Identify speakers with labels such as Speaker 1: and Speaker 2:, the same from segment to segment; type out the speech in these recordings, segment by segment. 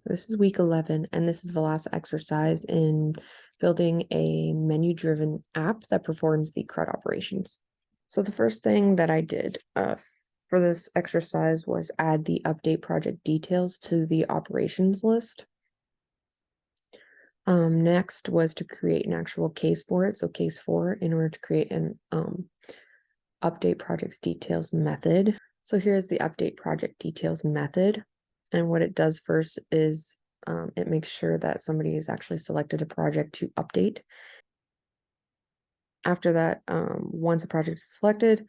Speaker 1: This is week 11, and this is the last exercise in building a menu-driven app that performs the CRUD operations. So the first thing that I did for this exercise was add the update project details to the operations list. Next was to create an actual case for it. So case 4 in order to create an update projects details method. So here's the update project details method. And what it does first is it makes sure that somebody has actually selected a project to update. After that, once a project is selected,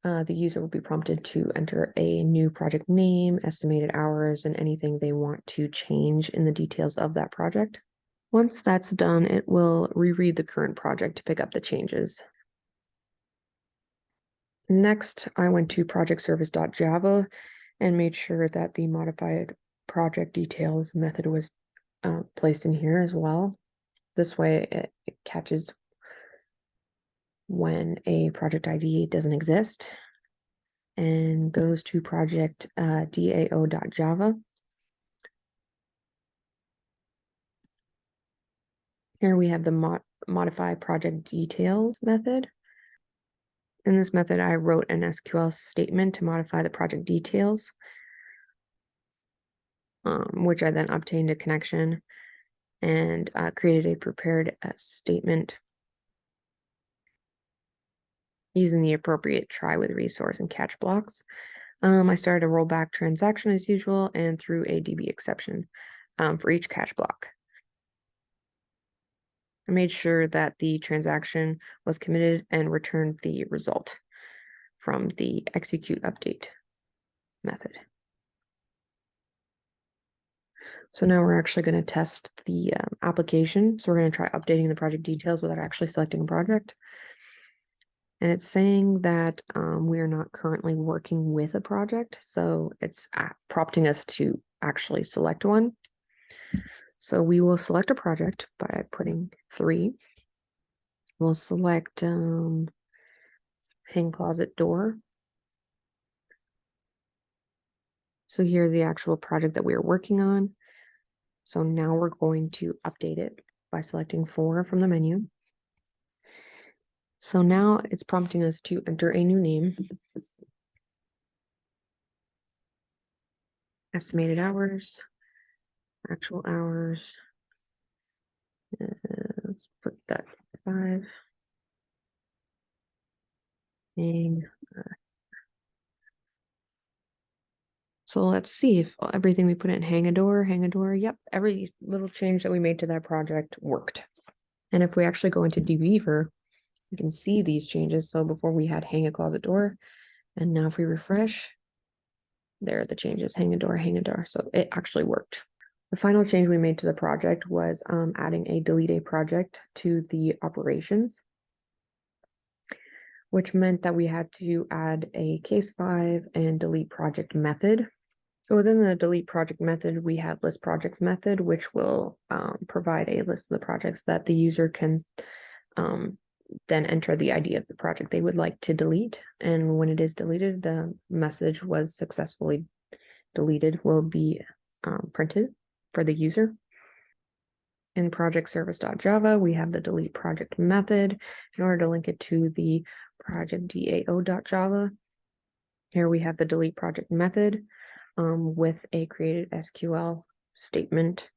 Speaker 1: the user will be prompted to enter a new project name, estimated hours, and anything they want to change in the details of that project. Once that's done, it will reread the current project to pick up the changes. Next, I went to projectservice.java and made sure that the modified project details method was placed in here as well. This way it catches when a project ID doesn't exist and goes to project dao.java. Here we have the modify project details method. In this method, I wrote an SQL statement to modify the project details, which I then obtained a connection and created a prepared statement using the appropriate try with resource and catch blocks. I started a rollback transaction as usual and threw a DB exception for each catch block. I made sure that the transaction was committed and returned the result from the execute update method. So now we're actually going to test the application. So we're going to try updating the project details without actually selecting a project. And it's saying that we are not currently working with a project. So it's prompting us to actually select one. So we will select a project by putting 3. We'll select hang closet door. So here's the actual project that we are working on. So now we're going to update it by selecting 4 from the menu. So now it's prompting us to enter a new name. Estimated hours, actual hours. Let's put that 5. So let's see if everything we put in Hangador, yep, every little change that we made to that project worked. And if we actually go into dbeaver, you can see these changes. So before we had hang a closet door, and now if we refresh, there are the changes, Hangador. So it actually worked. The final change we made to the project was adding a delete a project to the operations, which meant that we had to add a case 5 and delete project method. So within the delete project method, we have list projects method, which will provide a list of the projects that the user can then enter the ID of the project they would like to delete. And when it is deleted, the message was successfully deleted will be printed for the user. In projectservice.java, we have the delete project method in order to link it to the project dao.java. Here we have the delete project method with a created SQL statement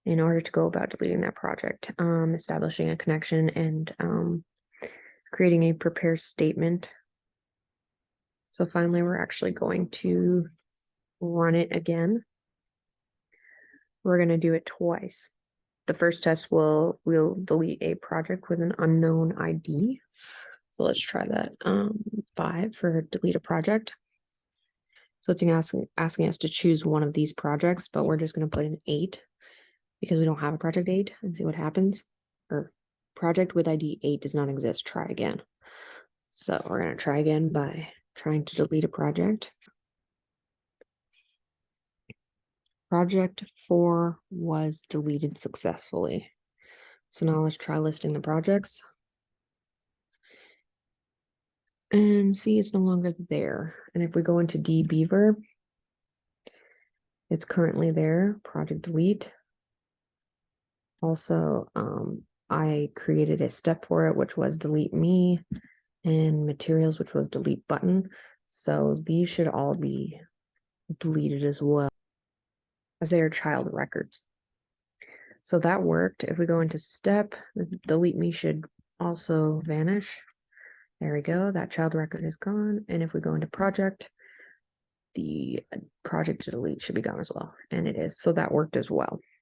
Speaker 1: in order to go about deleting that project, establishing a connection and creating a prepare statement. So finally, we're actually going to run it again. We're going to do it twice. The first test we'll delete a project with an unknown ID. So let's try that. 5 for delete a project. So it's asking us to choose one of these projects, but we're just going to put in 8 because we don't have a project 8 and see what happens. Or project with ID 8 does not exist. Try again. So we're going to try again by trying to delete a project. Project 4 was deleted successfully. So now let's try listing the projects. And see, it's no longer there. And if we go into dbeaver, It's currently there, project delete. Also, I created a step for it, which was delete me, and materials, which was delete button. So these should all be deleted as well, as they are child records. So that worked. If we go into step, delete me should also vanish. There we go. That child record is gone. And if we go into project, the project to delete should be gone as well. And it is. So that worked as well.